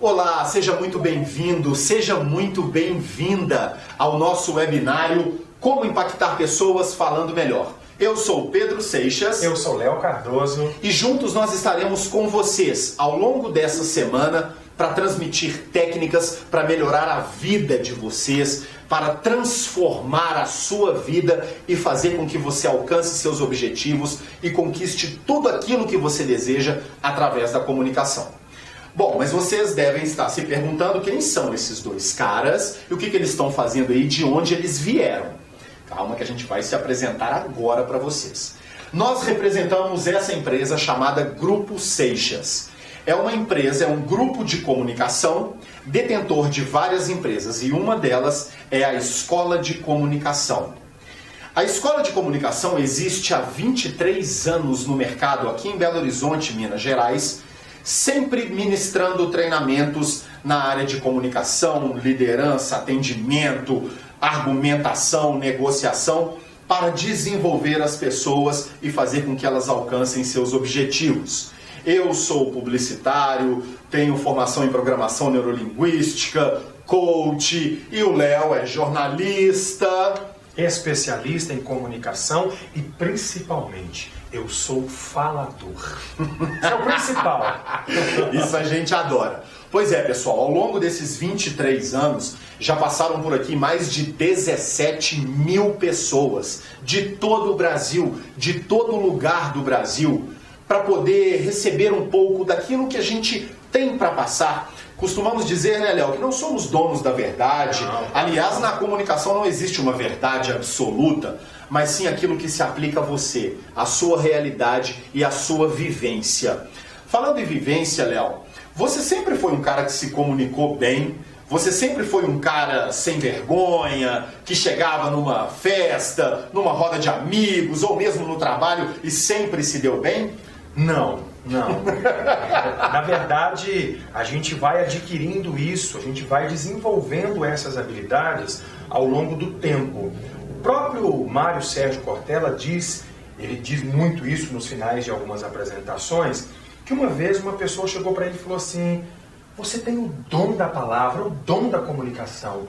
Olá, seja muito bem-vindo, seja muito bem-vinda ao nosso webinário Como Impactar Pessoas Falando Melhor. Eu sou Pedro Seixas. Eu sou Léo Cardoso. E juntos nós estaremos com vocês ao longo dessa semana para transmitir técnicas para melhorar a vida de vocês, para transformar a sua vida e fazer com que você alcance seus objetivos e conquiste tudo aquilo que você deseja através da comunicação. Bom, mas vocês devem estar se perguntando quem são esses dois caras e o que eles estão fazendo aí, de onde eles vieram. Calma que a gente vai se apresentar agora para vocês. Nós representamos essa empresa chamada Grupo Seixas. É uma empresa, é um grupo de comunicação detentor de várias empresas e uma delas é a Escola de Comunicação. A Escola de Comunicação existe há 23 anos no mercado aqui em Belo Horizonte, Minas Gerais, sempre ministrando treinamentos na área de comunicação, liderança, atendimento, argumentação, negociação, para desenvolver as pessoas e fazer com que elas alcancem seus objetivos. Eu sou publicitário, tenho formação em programação neurolinguística, coach, e o Léo é jornalista, especialista em comunicação e principalmente eu sou falador. Isso é o principal. Isso a gente adora. Pois é, pessoal, ao longo desses 23 anos já passaram por aqui mais de 17 mil pessoas de todo o Brasil, de todo lugar do Brasil, para poder receber um pouco daquilo que a gente tem para passar. Costumamos dizer, né, Léo, que não somos donos da verdade. Aliás, na comunicação não existe uma verdade absoluta, mas sim aquilo que se aplica a você, a sua realidade e a sua vivência. Falando em vivência, Léo, você sempre foi um cara que se comunicou bem? Você sempre foi um cara sem vergonha, que chegava numa festa, numa roda de amigos ou mesmo no trabalho e sempre se deu bem? Não. Na verdade, a gente vai adquirindo isso, a gente vai desenvolvendo essas habilidades ao longo do tempo. O próprio Mário Sérgio Cortella ele diz muito isso nos finais de algumas apresentações, que uma vez uma pessoa chegou para ele e falou assim: você tem o dom da palavra, o dom da comunicação.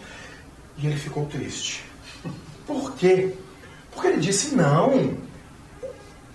E ele ficou triste. Por quê? Porque ele disse: não,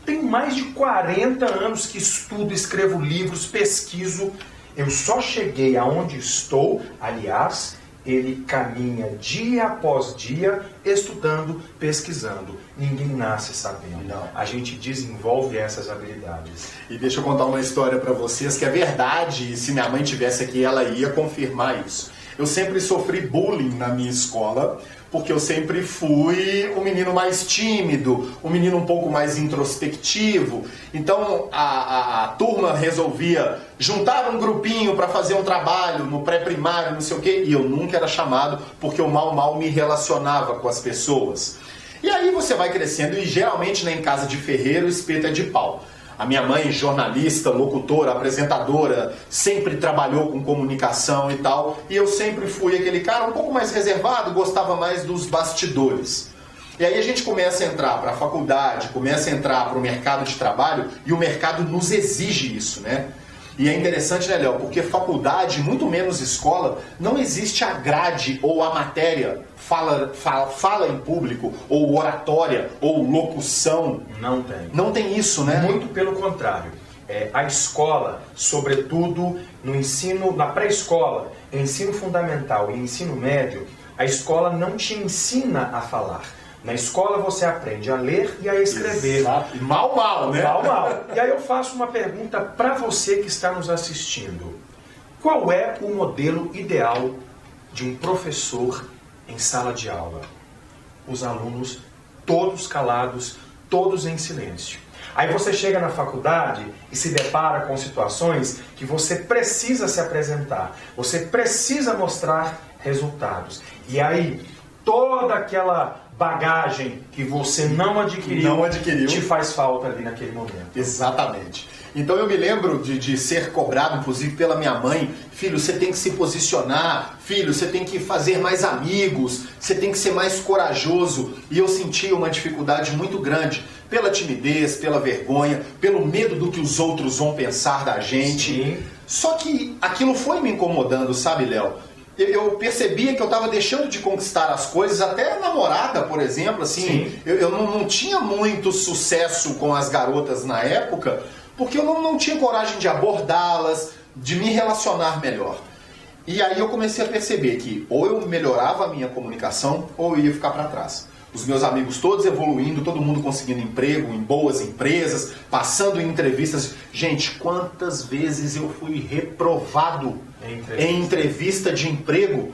tenho mais de 40 anos que estudo, escrevo livros, pesquiso. Eu só cheguei aonde estou. Aliás, ele caminha dia após dia estudando, pesquisando. Ninguém nasce sabendo. Não. A gente desenvolve essas habilidades. E deixa eu contar uma história para vocês que é verdade, e se minha mãe tivesse aqui ela ia confirmar isso. Eu sempre sofri bullying na minha escola, porque eu sempre fui o menino mais tímido, o menino um pouco mais introspectivo. Então a turma resolvia juntar um grupinho para fazer um trabalho no pré-primário, não sei o quê, e eu nunca era chamado porque eu mal me relacionava com as pessoas. E aí você vai crescendo e geralmente em casa de ferreiro o espeto é de pau. A minha mãe, jornalista, locutora, apresentadora, sempre trabalhou com comunicação e tal, e eu sempre fui aquele cara um pouco mais reservado, gostava mais dos bastidores. E aí a gente começa a entrar para a faculdade, começa a entrar para o mercado de trabalho, e o mercado nos exige isso, né? E é interessante, né, Léo? Porque faculdade, muito menos escola, não existe a grade ou a matéria, fala em público, ou oratória, ou locução. Não tem. Não tem isso, né? Muito pelo contrário. A escola, sobretudo no ensino, na pré-escola, ensino fundamental e ensino médio, a escola não te ensina a falar. Na escola você aprende a ler e a escrever. Exato. Mal, né? Mal. E aí eu faço uma pergunta para você que está nos assistindo. Qual é o modelo ideal de um professor em sala de aula? Os alunos todos calados, todos em silêncio. Aí você chega na faculdade e se depara com situações que você precisa se apresentar. Você precisa mostrar resultados. E aí toda aquela bagagem que você não adquiriu te faz falta ali naquele momento. Exatamente. Então eu me lembro de ser cobrado, inclusive pela minha mãe: filho, você tem que se posicionar, filho, você tem que fazer mais amigos, você tem que ser mais corajoso. E eu sentia uma dificuldade muito grande pela timidez, pela vergonha, pelo medo do que os outros vão pensar da gente. Sim. Só que aquilo foi me incomodando, sabe, Léo? Eu percebia que eu estava deixando de conquistar as coisas, até a namorada, por exemplo, assim, eu não tinha muito sucesso com as garotas na época, porque eu não tinha coragem de abordá-las, de me relacionar melhor. E aí eu comecei a perceber que ou eu melhorava a minha comunicação, ou eu ia ficar para trás. Os meus amigos todos evoluindo, todo mundo conseguindo emprego em boas empresas, passando em entrevistas. Gente, quantas vezes eu fui reprovado em entrevista de emprego?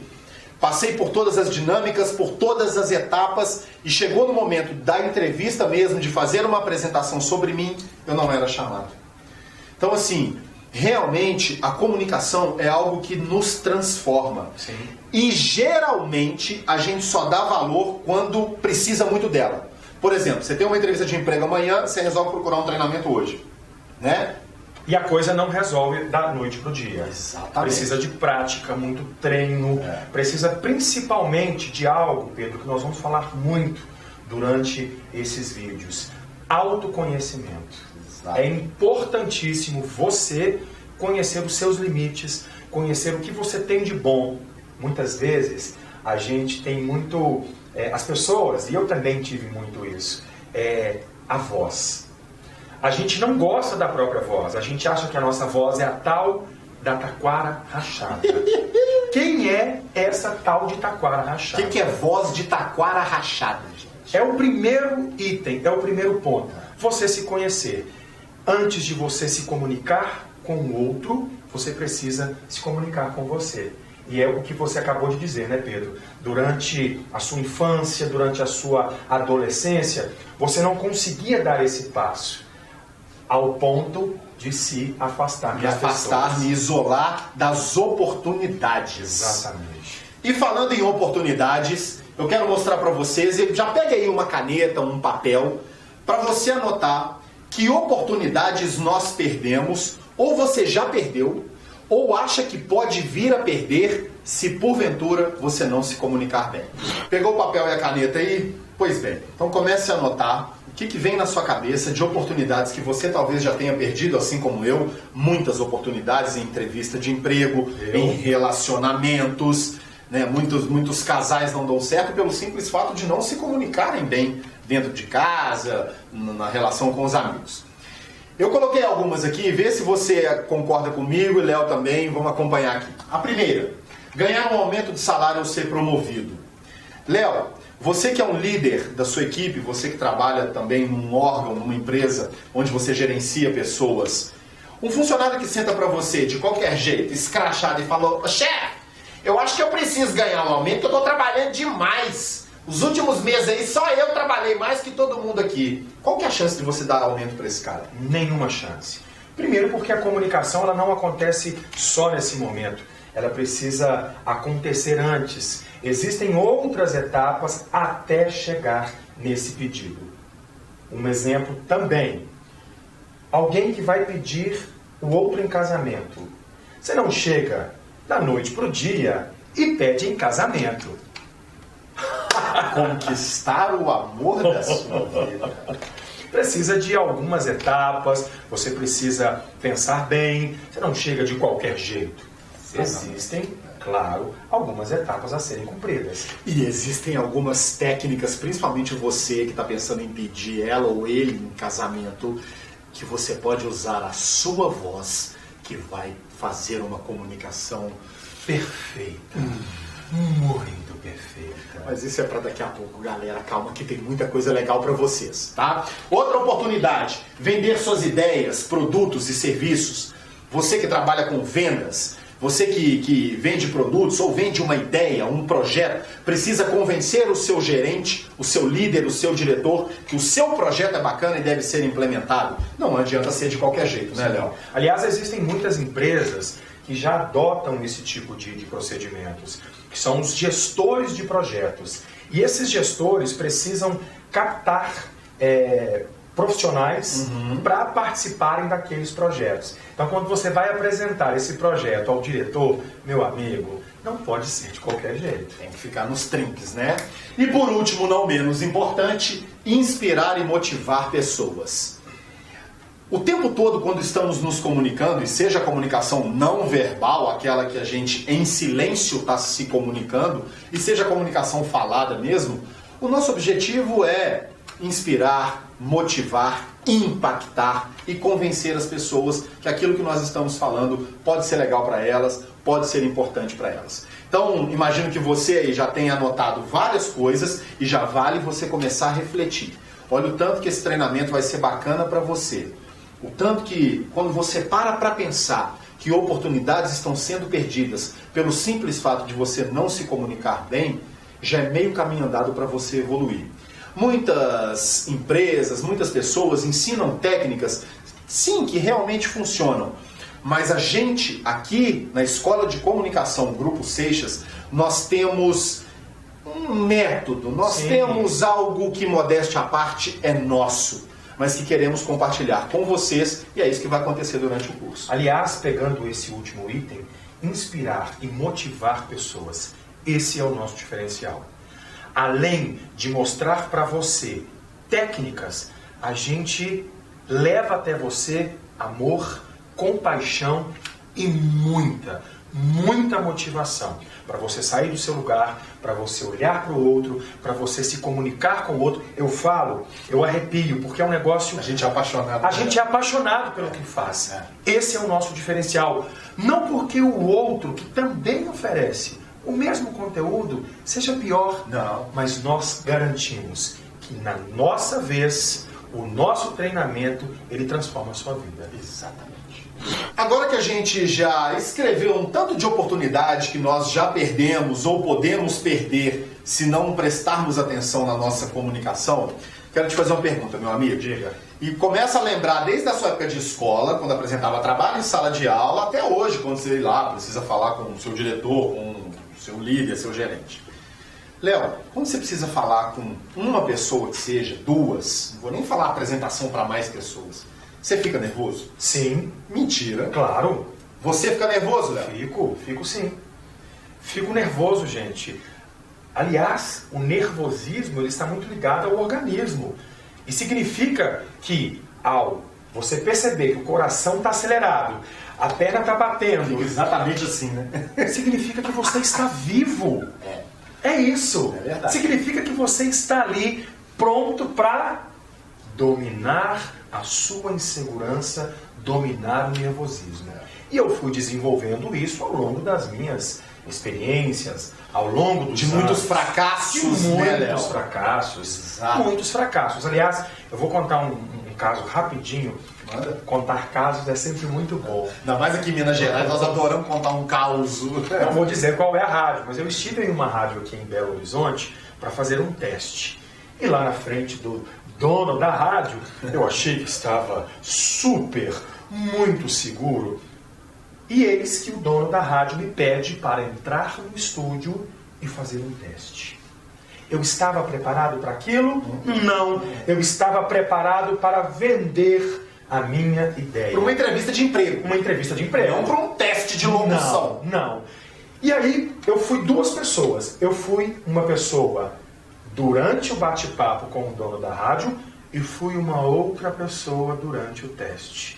Passei por todas as dinâmicas, por todas as etapas, e chegou no momento da entrevista mesmo, de fazer uma apresentação sobre mim, eu não era chamado. Então, assim, realmente a comunicação é algo que nos transforma. Sim. E geralmente a gente só dá valor quando precisa muito dela. Por exemplo, você tem uma entrevista de emprego amanhã, você resolve procurar um treinamento hoje, né? E a coisa não resolve da noite pro dia. Exatamente. Precisa de prática, muito treino, precisa principalmente de algo, Pedro, que nós vamos falar muito durante esses vídeos. Autoconhecimento. Exato. É importantíssimo você conhecer os seus limites, conhecer o que você tem de bom. Muitas vezes a gente tem muito, as pessoas, e eu também tive muito isso, a voz. A gente não gosta da própria voz, a gente acha que a nossa voz é a tal da taquara rachada. Quem é essa tal de taquara rachada? O que é voz de taquara rachada, gente? É o primeiro item, é o primeiro ponto. Você se conhecer. Antes de você se comunicar com o outro, você precisa se comunicar com você. E é o que você acabou de dizer, né, Pedro? Durante a sua infância, durante a sua adolescência, você não conseguia dar esse passo ao ponto de se afastar das pessoas. Me isolar das oportunidades. Exatamente. E falando em oportunidades, eu quero mostrar para vocês, já pegue aí uma caneta, um papel, para você anotar que oportunidades nós perdemos, ou você já perdeu, ou acha que pode vir a perder se porventura você não se comunicar bem. Pegou o papel e a caneta aí? Pois bem, então comece a anotar o que vem na sua cabeça de oportunidades que você talvez já tenha perdido, assim como eu, muitas oportunidades em entrevista de emprego, em relacionamentos, né? Muitos casais não dão certo pelo simples fato de não se comunicarem bem dentro de casa, na relação com os amigos. Eu coloquei algumas aqui, vê se você concorda comigo e Léo também, vamos acompanhar aqui. A primeira, ganhar um aumento de salário ou ser promovido. Léo, você que é um líder da sua equipe, você que trabalha também num órgão, numa empresa onde você gerencia pessoas, um funcionário que senta para você de qualquer jeito, escrachado e falou: chefe, eu acho que eu preciso ganhar um aumento, eu estou trabalhando demais. Os últimos meses aí, só eu trabalhei mais que todo mundo aqui. Qual que é a chance de você dar aumento para esse cara? Nenhuma chance. Primeiro porque a comunicação ela não acontece só nesse momento. Ela precisa acontecer antes. Existem outras etapas até chegar nesse pedido. Um exemplo também. Alguém que vai pedir o outro em casamento. Você não chega da noite para o dia e pede em casamento. Conquistar o amor da sua vida. Precisa de algumas etapas, você precisa pensar bem, você não chega de qualquer jeito. Existem, claro, algumas etapas a serem cumpridas. E existem algumas técnicas, principalmente você que está pensando em pedir ela ou ele em casamento, que você pode usar a sua voz, que vai fazer uma comunicação perfeita. Muito perfeita. Mas isso é para daqui a pouco, galera. Calma que tem muita coisa legal para vocês, tá? Outra oportunidade, vender suas ideias, produtos e serviços. Você que trabalha com vendas, você que vende produtos ou vende uma ideia, um projeto, precisa convencer o seu gerente, o seu líder, o seu diretor, que o seu projeto é bacana e deve ser implementado. Não adianta ser de qualquer jeito, né, Léo? Aliás, existem muitas empresas que já adotam esse tipo de procedimentos, que são os gestores de projetos. E esses gestores precisam captar profissionais para participarem daqueles projetos. Então, quando você vai apresentar esse projeto ao diretor, meu amigo, não pode ser de qualquer jeito. Tem que ficar nos trinques, né? E por último, não menos importante, inspirar e motivar pessoas. O tempo todo, quando estamos nos comunicando, e seja a comunicação não verbal, aquela que a gente em silêncio está se comunicando, e seja a comunicação falada mesmo, o nosso objetivo é inspirar, motivar, impactar e convencer as pessoas que aquilo que nós estamos falando pode ser legal para elas, pode ser importante para elas. Então, imagino que você aí já tenha anotado várias coisas e já vale você começar a refletir. Olha o tanto que esse treinamento vai ser bacana para você. O tanto que, quando você para pensar que oportunidades estão sendo perdidas pelo simples fato de você não se comunicar bem, já é meio caminho andado para você evoluir. Muitas empresas, muitas pessoas ensinam técnicas, sim, que realmente funcionam. Mas a gente, aqui na Escola de Comunicação Grupo Seixas, nós temos um método, nós temos algo que, modéstia à parte, é nosso, mas que queremos compartilhar com vocês, e é isso que vai acontecer durante o curso. Aliás, pegando esse último item, inspirar e motivar pessoas, esse é o nosso diferencial. Além de mostrar para você técnicas, a gente leva até você amor, compaixão e muita motivação para você sair do seu lugar, para você olhar para o outro, para você se comunicar com o outro. Eu falo, eu arrepio, porque é um negócio... A gente é apaixonado. A gente é apaixonado pelo que faz. Esse é o nosso diferencial. Não porque o outro, que também oferece o mesmo conteúdo, seja pior. Não. Mas nós garantimos que na nossa vez, o nosso treinamento, ele transforma a sua vida. Exatamente. Agora que a gente já escreveu um tanto de oportunidade que nós já perdemos ou podemos perder se não prestarmos atenção na nossa comunicação, quero te fazer uma pergunta, meu amigo. Diga. E começa a lembrar desde a sua época de escola, quando apresentava trabalho em sala de aula, até hoje, quando você ir lá, precisa falar com o seu diretor, com o seu líder, seu gerente. Léo, quando você precisa falar com uma pessoa que seja, duas, não vou nem falar apresentação para mais pessoas, você fica nervoso? Sim. Mentira. Claro. Você fica nervoso, Léo? Fico sim. Fico nervoso, gente. Aliás, o nervosismo ele está muito ligado ao organismo. E significa que, ao você perceber que o coração está acelerado, a perna está batendo... Exatamente assim, né? Significa que você está vivo. É isso. É verdade. Significa que você está ali pronto para dominar a sua insegurança, dominar o nervosismo. E eu fui desenvolvendo isso ao longo das minhas experiências, ao longo dos muitos fracassos, muitos fracassos. Exato. Muitos fracassos. Aliás, eu vou contar um caso rapidinho. Manda. Contar casos é sempre muito bom. Ainda mais aqui em Minas Gerais, nós adoramos contar um caos. Não vou dizer qual é a rádio, mas eu estive em uma rádio aqui em Belo Horizonte para fazer um teste. E lá na frente do dono da rádio, eu achei que estava muito seguro. E eis que o dono da rádio me pede para entrar no estúdio e fazer um teste. Eu estava preparado para aquilo? Não. Eu estava preparado para vender a minha ideia. Para uma entrevista de emprego. Uma entrevista de emprego. Não para um teste de locução. Não. E aí, eu fui duas pessoas. Eu fui uma pessoa durante o bate-papo com o dono da rádio e fui uma outra pessoa durante o teste.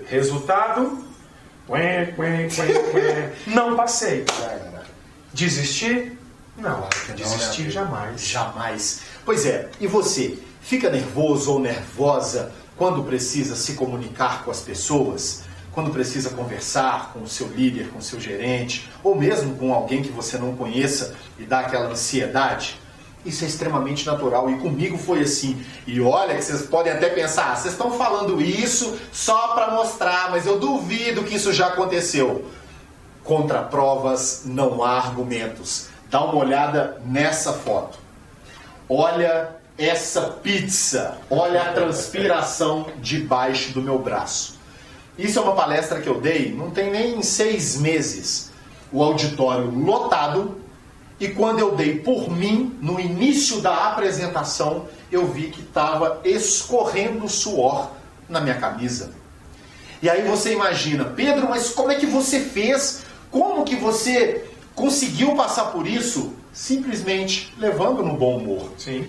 Resultado? Não passei. Desistir? Não, desistir jamais. Jamais. Pois é, e você? Fica nervoso ou nervosa quando precisa se comunicar com as pessoas? Quando precisa conversar com o seu líder, com o seu gerente, ou mesmo com alguém que você não conheça e dá aquela ansiedade? Isso é extremamente natural e comigo foi assim. E olha que vocês podem até pensar, vocês estão falando isso só para mostrar, mas eu duvido que isso já aconteceu. Contra provas não há argumentos. Dá uma olhada nessa foto. Olha essa pizza. Olha a transpiração debaixo do meu braço. Isso é uma palestra que eu dei, não tem nem 6 meses. O auditório lotado. E quando eu dei por mim, no início da apresentação, eu vi que estava escorrendo suor na minha camisa. E aí você imagina, Pedro, mas como é que você fez? Como que você conseguiu passar por isso? Simplesmente levando no bom humor. Sim.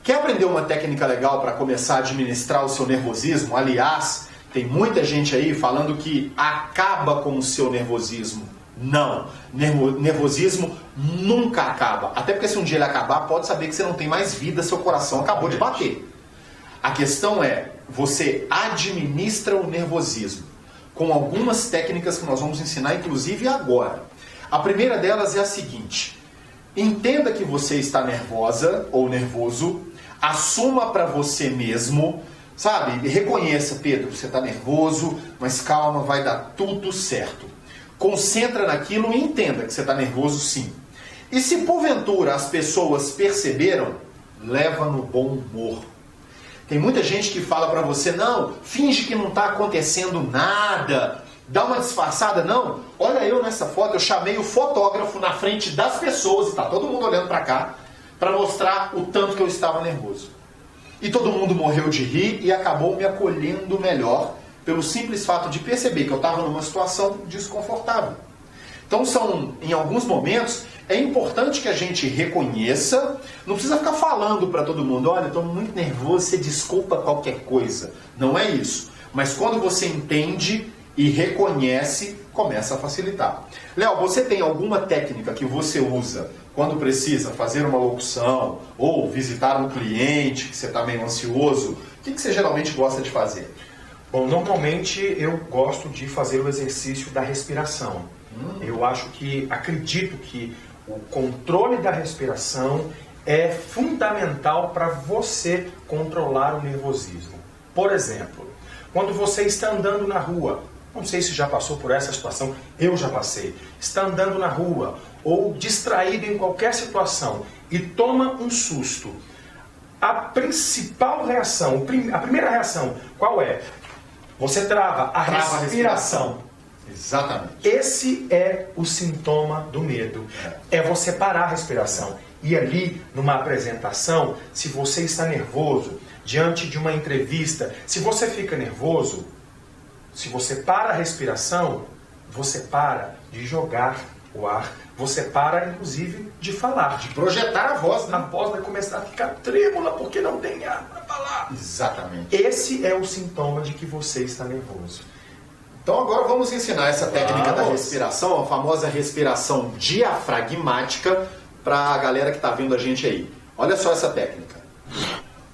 Quer aprender uma técnica legal para começar a administrar o seu nervosismo? Aliás, Tem muita gente aí falando que acaba com o seu nervosismo. Não, nervosismo nunca acaba. Até porque se um dia ele acabar, pode saber que você não tem mais vida, seu coração acabou de bater. A questão é, você administra o nervosismo com algumas técnicas que nós vamos ensinar, inclusive agora. A primeira delas é a seguinte: entenda que você está nervosa ou nervoso, assuma para você mesmo, sabe? Reconheça, Pedro, você está nervoso, mas calma, vai dar tudo certo. Concentra naquilo e entenda que você está nervoso sim. E se porventura as pessoas perceberam, leva no bom humor. Tem muita gente que fala para você, não, finge que não está acontecendo nada, dá uma disfarçada. Não, olha eu nessa foto, eu chamei o fotógrafo na frente das pessoas, está todo mundo olhando para cá, para mostrar o tanto que eu estava nervoso. E todo mundo morreu de rir e acabou me acolhendo melhor, pelo simples fato de perceber que eu estava numa situação desconfortável. Então em alguns momentos, é importante que a gente reconheça, não precisa ficar falando para todo mundo, olha, estou muito nervoso, você desculpa qualquer coisa. Não é isso. Mas quando você entende e reconhece, começa a facilitar. Léo, você tem alguma técnica que você usa quando precisa fazer uma locução ou visitar um cliente que você está meio ansioso? O que você geralmente gosta de fazer? Bom, normalmente eu gosto de fazer o exercício da respiração. Eu acredito que o controle da respiração é fundamental para você controlar o nervosismo. Por exemplo, quando você está andando na rua, não sei se já passou por essa situação, eu já passei, está andando na rua ou distraído em qualquer situação e toma um susto. A principal reação, a primeira reação, qual é? Você trava a respiração. Exatamente. Esse é o sintoma do medo. É você parar a respiração. E ali, numa apresentação, se você está nervoso, diante de uma entrevista, se você fica nervoso, se você para a respiração, você para de jogar o ar, você para, inclusive, de falar. De projetar a voz, né? A voz vai começar a ficar trêmula porque não tem ar para falar. Exatamente. Esse é o sintoma de que você está nervoso. Então agora vamos ensinar essa técnica da respiração, a famosa respiração diafragmática, para a galera que está vendo a gente aí. Olha só essa técnica.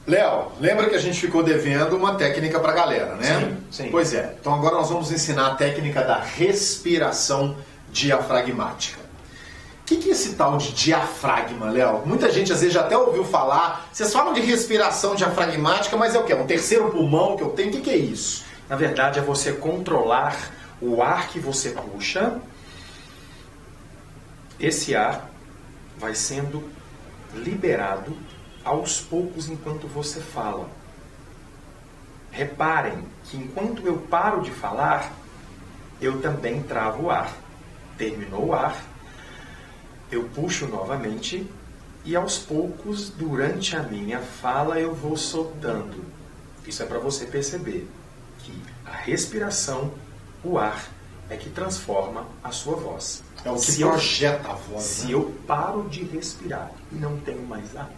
Léo, lembra que a gente ficou devendo uma técnica para a galera, né? Sim, sim. Pois é. Então agora nós vamos ensinar a técnica da respiração diafragmática. O que é esse tal de diafragma, Léo? Muita gente às vezes já até ouviu falar. Vocês falam de respiração diafragmática, mas é o quê? Um terceiro pulmão que eu tenho? O que é isso? Na verdade, é você controlar o ar que você puxa. Esse ar vai sendo liberado aos poucos enquanto você fala. Reparem que enquanto eu paro de falar, eu também travo o ar. Terminou o ar, eu puxo novamente e aos poucos, durante a minha fala, eu vou soltando. Isso é para você perceber que a respiração, o ar, é que transforma a sua voz. É o que projeta a voz. Se eu paro de respirar e não tenho mais ar,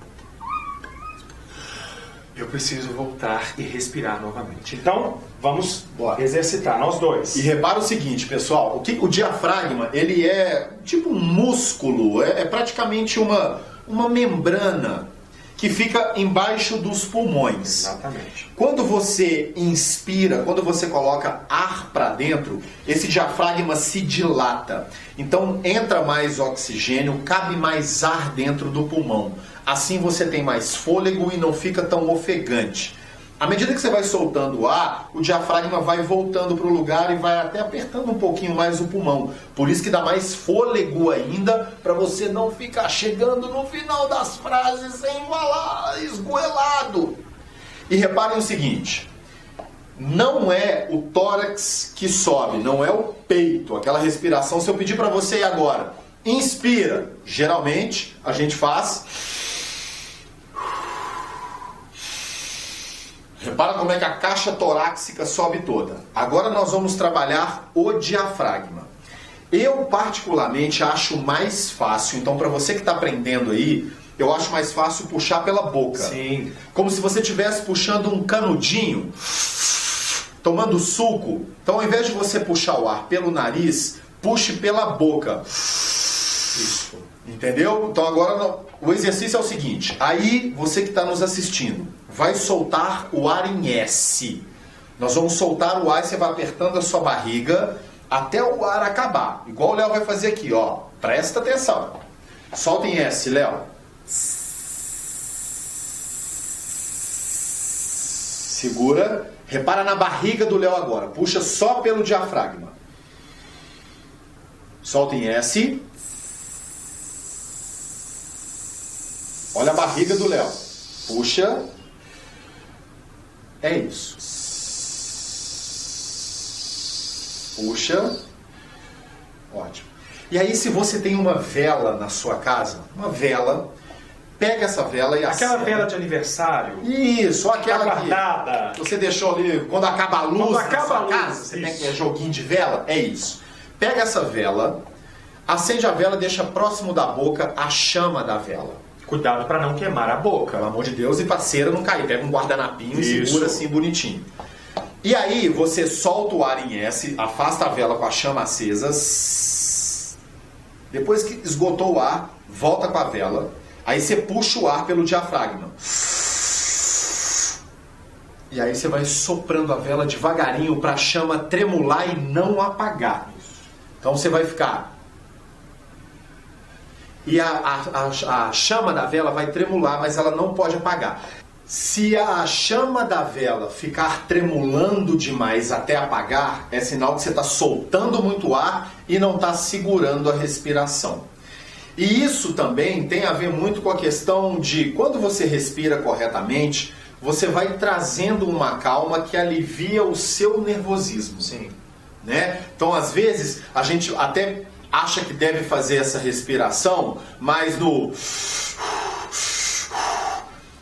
eu preciso voltar e respirar novamente. Então, vamos exercitar, nós dois. E repara o seguinte, pessoal, o diafragma, ele é tipo um músculo, é praticamente uma membrana que fica embaixo dos pulmões. Exatamente. Quando você inspira, quando você coloca ar para dentro, esse diafragma se dilata. Então entra mais oxigênio, cabe mais ar dentro do pulmão. Assim você tem mais fôlego e não fica tão ofegante. À medida que você vai soltando o ar, o diafragma vai voltando para o lugar e vai até apertando um pouquinho mais o pulmão. Por isso que dá mais fôlego ainda, para você não ficar chegando no final das frases sem falar, esgoelado. E reparem o seguinte, não é o tórax que sobe, não é o peito, aquela respiração. Se eu pedir para você ir agora, inspira, geralmente a gente faz... Repara como é que a caixa torácica sobe toda. Agora nós vamos trabalhar o diafragma. Eu particularmente acho mais fácil, então para você que está aprendendo aí, eu acho mais fácil puxar pela boca. Sim. Como se você estivesse puxando um canudinho. tomando suco, então ao invés de você puxar o ar pelo nariz, puxe pela boca. Isso. Entendeu? Então agora o exercício é o seguinte. Aí você que está nos assistindo vai soltar o ar em S. Nós vamos soltar o ar e você vai apertando a sua barriga até o ar acabar. Igual o Léo vai fazer aqui, ó. Presta atenção. Solta em S, Léo. Segura. Repara na barriga do Léo agora. Puxa só pelo diafragma. Solta em S. Olha a barriga do Léo. Puxa. É isso. Puxa. Ótimo. E aí, se você tem uma vela na sua casa, uma vela, pega essa vela e aquela acende. vela de aniversário. Isso, aquela guardada. que você deixou ali, quando acaba a luz na sua casa, você isso. tem joguinho de vela, é isso. Pega essa vela, acende a vela, deixa próximo da boca a chama da vela. Cuidado para não queimar a boca. Pelo amor de Deus, e pra cera não cair. Pega um guardanapinho e Isso. segura assim bonitinho. E aí você solta o ar em S, afasta a vela com a chama acesa. Depois que esgotou o ar, volta com a vela. Aí você puxa o ar pelo diafragma. E aí você vai soprando a vela devagarinho para a chama tremular e não apagar. Então você vai ficar... E a chama da vela vai tremular, mas ela não pode apagar. Se a chama da vela ficar tremulando demais até apagar, é sinal que você está soltando muito ar e não está segurando a respiração. E isso também tem a ver muito com a questão de quando você respira corretamente, você vai trazendo uma calma que alivia o seu nervosismo. Sim. Né? Então, às vezes, a gente até acha que deve fazer essa respiração, mas no...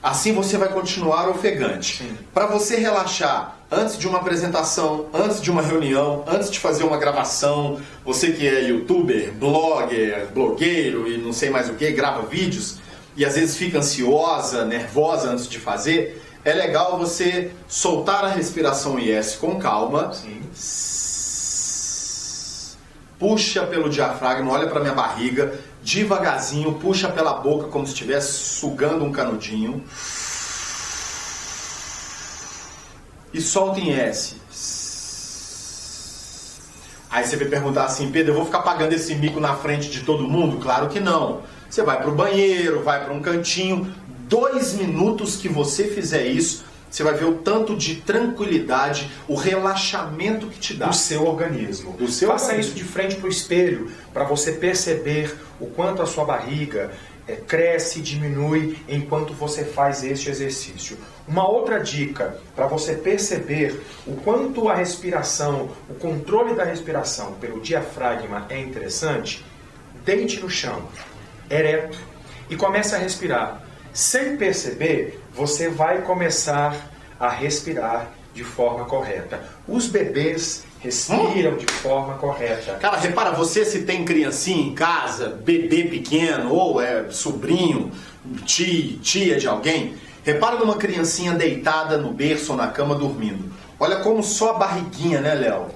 Assim você vai continuar ofegante. Para você relaxar antes de uma apresentação, antes de uma reunião, antes de fazer uma gravação, você que é youtuber, blogger, blogueiro e não sei mais o que, grava vídeos e às vezes fica ansiosa, nervosa antes de fazer, é legal você soltar a respiração IS com calma. Sim. Puxa pelo diafragma, olha para minha barriga, devagarzinho, puxa pela boca como se estivesse sugando um canudinho. E solta em S. Aí você vai perguntar assim, Pedro, eu vou ficar pagando esse mico na frente de todo mundo? Claro que não. Você vai para o banheiro, vai para um cantinho. 2 minutos que você fizer isso, você vai ver o tanto de tranquilidade, o relaxamento que te dá. Do seu organismo. Faça Faça isso de frente para o espelho, para você perceber o quanto a sua barriga cresce e diminui enquanto você faz este exercício. Uma outra dica para você perceber o quanto a respiração, o controle da respiração pelo diafragma é interessante, deite no chão, ereto, e comece a respirar. Sem perceber, você vai começar a respirar de forma correta. Os bebês respiram de forma correta. Cara, repara, você se tem criancinha em casa, bebê pequeno, ou é sobrinho, tia de alguém, repara numa criancinha deitada no berço ou na cama dormindo. Olha como só a barriguinha, né, Léo?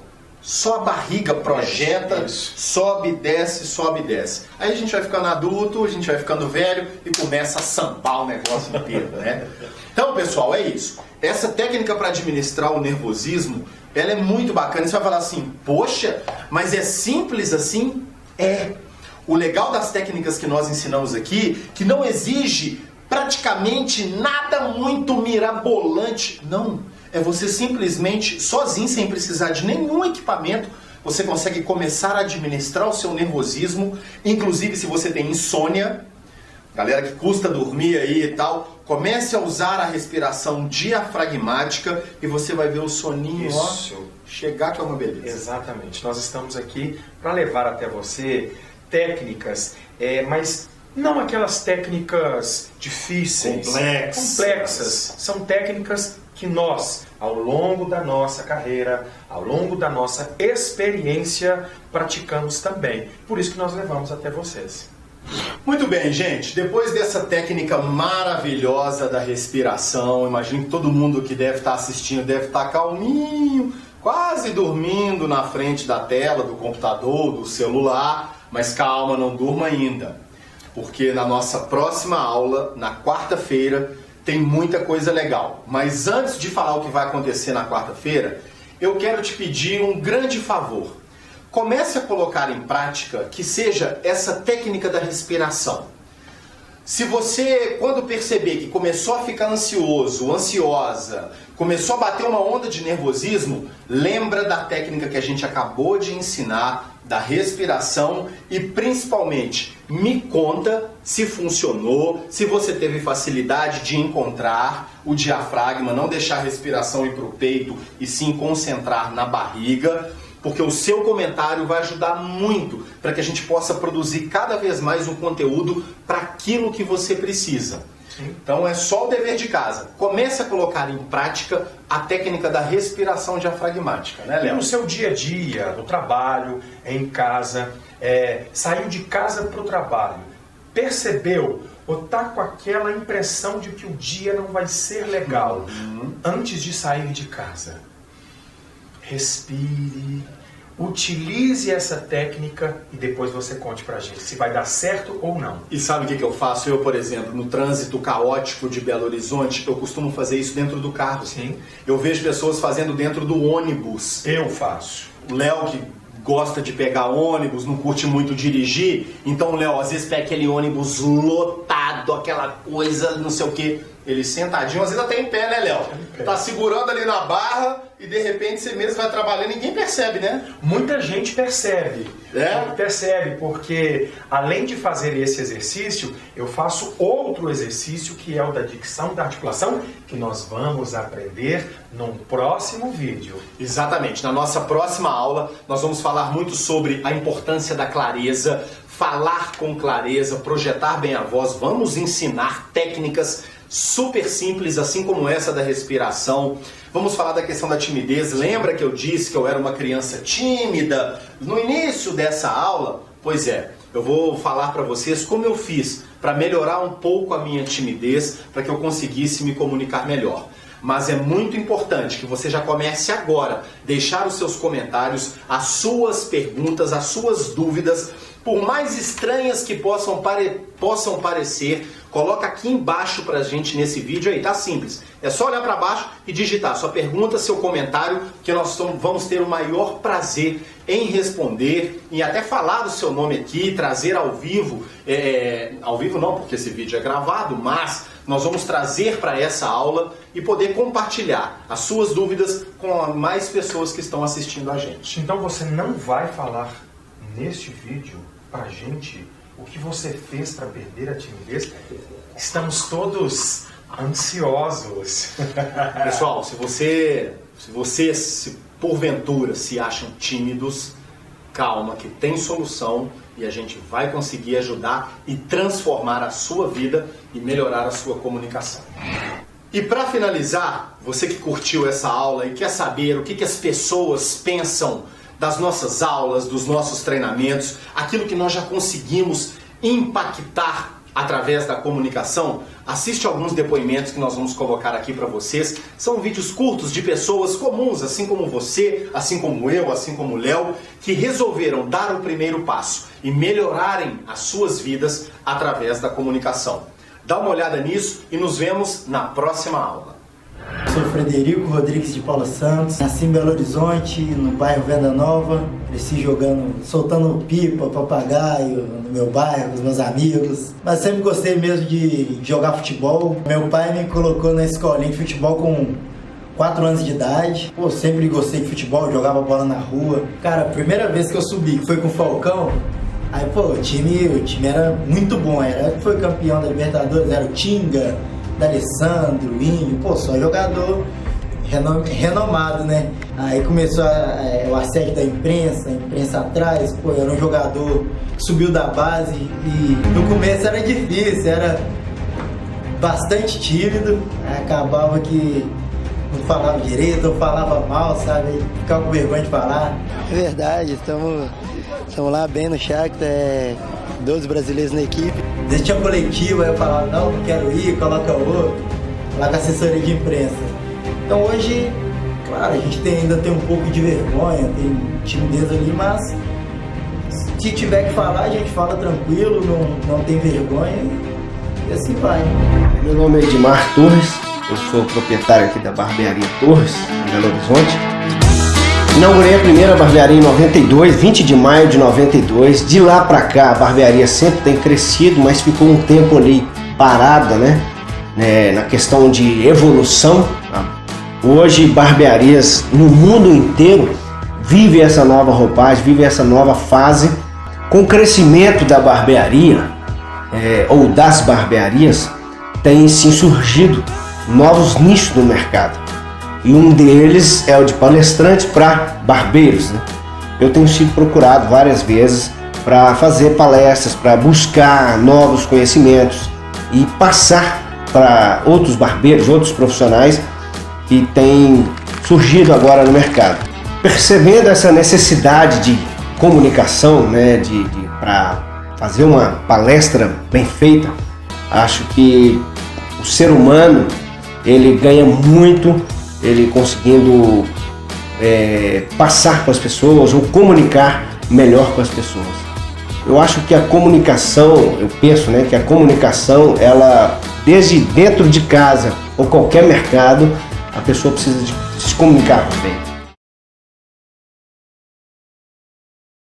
Só a barriga projeta, sobe, desce. Aí a gente vai ficando adulto, a gente vai ficando velho e começa a sampar o negócio inteiro, né? Então, pessoal, é isso. Essa técnica para administrar o nervosismo, ela é muito bacana. Você vai falar assim, poxa, mas é simples assim? É. O legal das técnicas que nós ensinamos aqui, que não exige praticamente nada muito mirabolante. Não. É você simplesmente, sozinho, sem precisar de nenhum equipamento, você consegue começar a administrar o seu nervosismo. Inclusive, se você tem insônia, galera que custa dormir aí e tal, comece a usar a respiração diafragmática e você vai ver o soninho, ó, chegar, que é uma beleza. Exatamente. Nós estamos aqui para levar até você técnicas, mas não aquelas técnicas difíceis, complexas. São técnicas que nós, ao longo da nossa carreira, ao longo da nossa experiência, praticamos também. Por isso que nós levamos até vocês. Muito bem, gente. Depois dessa técnica maravilhosa da respiração, imagino que todo mundo que deve estar assistindo deve estar calminho, quase dormindo na frente da tela do computador, do celular, mas calma, não durma ainda, porque na nossa próxima aula, na quarta-feira, tem muita coisa legal. Mas antes de falar o que vai acontecer na quarta-feira, eu quero te pedir um grande favor. Comece a colocar em prática que seja essa técnica da respiração. Se você, quando perceber que começou a ficar ansioso, ansiosa, começou a bater uma onda de nervosismo, lembra da técnica que a gente acabou de ensinar, da respiração, e principalmente me conta se funcionou, se você teve facilidade de encontrar o diafragma, não deixar a respiração ir para o peito e sim concentrar na barriga, porque o seu comentário vai ajudar muito para que a gente possa produzir cada vez mais um conteúdo para aquilo que você precisa. Sim. Então é só o dever de casa. Comece a colocar em prática a técnica da respiração diafragmática, né, Léo? No seu dia a dia, no trabalho, em casa, saiu de casa para o trabalho, percebeu ou está com aquela impressão de que o dia não vai ser legal, antes de sair de casa, respire, utilize essa técnica e depois você conte pra gente se vai dar certo ou não. E sabe o que eu faço? Eu, por exemplo, no trânsito caótico de Belo Horizonte, eu costumo fazer isso dentro do carro. Sim. Eu vejo pessoas fazendo dentro do ônibus. Eu faço. O Léo, que gosta de pegar ônibus, não curte muito dirigir, então o Léo às vezes pega aquele ônibus lotado, aquela coisa, não sei o que, ele sentadinho, às vezes até em pé, né, Léo? Tá segurando ali na barra e de repente você mesmo vai trabalhando e ninguém percebe, né? Muita gente percebe. Percebe, porque além de fazer esse exercício, eu faço outro exercício que é o da dicção, da articulação, que nós vamos aprender num próximo vídeo. Exatamente. Na nossa próxima aula, nós vamos falar muito sobre a importância da clareza, falar com clareza, projetar bem a voz. Vamos ensinar técnicas super simples, assim como essa da respiração. Vamos falar da questão da timidez. Lembra que eu disse que eu era uma criança tímida no início dessa aula? Pois é, eu vou falar para vocês como eu fiz para melhorar um pouco a minha timidez, para que eu conseguisse me comunicar melhor. Mas é muito importante que você já comece agora, deixar os seus comentários, as suas perguntas, as suas dúvidas, por mais estranhas que possam parecer, coloca aqui embaixo pra gente nesse vídeo aí, tá simples. É só olhar para baixo e digitar sua pergunta, seu comentário, que nós vamos ter o maior prazer em responder e até falar o seu nome aqui, trazer ao vivo, ao vivo não, porque esse vídeo é gravado, mas nós vamos trazer para essa aula e poder compartilhar as suas dúvidas com mais pessoas que estão assistindo a gente. Então você não vai falar neste vídeo pra gente o que você fez para perder a timidez? Estamos todos ansiosos. Pessoal, se vocês porventura se acham tímidos, calma que tem solução e a gente vai conseguir ajudar e transformar a sua vida e melhorar a sua comunicação. E para finalizar, você que curtiu essa aula e quer saber o que as pessoas pensam das nossas aulas, dos nossos treinamentos, aquilo que nós já conseguimos impactar através da comunicação, assiste alguns depoimentos que nós vamos colocar aqui para vocês. São vídeos curtos de pessoas comuns, assim como você, assim como eu, assim como o Léo, que resolveram dar o primeiro passo e melhorarem as suas vidas através da comunicação. Dá uma olhada nisso e nos vemos na próxima aula. Sou Frederico Rodrigues de Paula Santos, nasci em Belo Horizonte, no bairro Venda Nova, cresci soltando pipa, papagaio no meu bairro, com os meus amigos, mas sempre gostei mesmo de jogar futebol. Meu pai me colocou na escolinha de futebol com 4 anos de idade. Pô, sempre gostei de futebol, jogava bola na rua. Cara, a primeira vez que eu subi, que foi com o Falcão, aí pô, o time era muito bom, foi campeão da Libertadores, era o Tinga, D'Alessandro, Índio, pô, só jogador renomado, né? Aí começou o assédio da imprensa, a imprensa atrás, pô, era um jogador que subiu da base e no começo era difícil, era bastante tímido, acabava que não falava direito, ou falava mal, sabe? Ficava com vergonha de falar. É verdade, estamos lá bem no Shakhtar, 12 brasileiros na equipe. Às vezes tinha coletiva, eu falava, não quero ir, coloca outro, coloca assessoria de imprensa. Então hoje, claro, a gente ainda tem um pouco de vergonha, tem timidez ali, mas se tiver que falar, a gente fala tranquilo, não tem vergonha e assim vai. Meu nome é Edmar Torres, eu sou proprietário aqui da Barbearia Torres, em Belo Horizonte. Inaugurei a primeira barbearia em 92, 20 de maio de 92. De lá pra cá, a barbearia sempre tem crescido, mas ficou um tempo ali parada, né? Na questão de evolução. Hoje, barbearias no mundo inteiro vivem essa nova roupagem, vivem essa nova fase. Com o crescimento da barbearia, ou das barbearias, tem sim surgido novos nichos no mercado. E um deles é o de palestrantes para barbeiros, né? Eu tenho sido procurado várias vezes para fazer palestras, para buscar novos conhecimentos e passar para outros barbeiros, outros profissionais que têm surgido agora no mercado. Percebendo essa necessidade de comunicação, né, para fazer uma palestra bem feita, acho que o ser humano ele ganha muito ele conseguindo passar para as pessoas ou comunicar melhor com as pessoas. Eu acho que a comunicação, eu penso, né, que a comunicação, ela desde dentro de casa ou qualquer mercado, a pessoa precisa de se comunicar bem.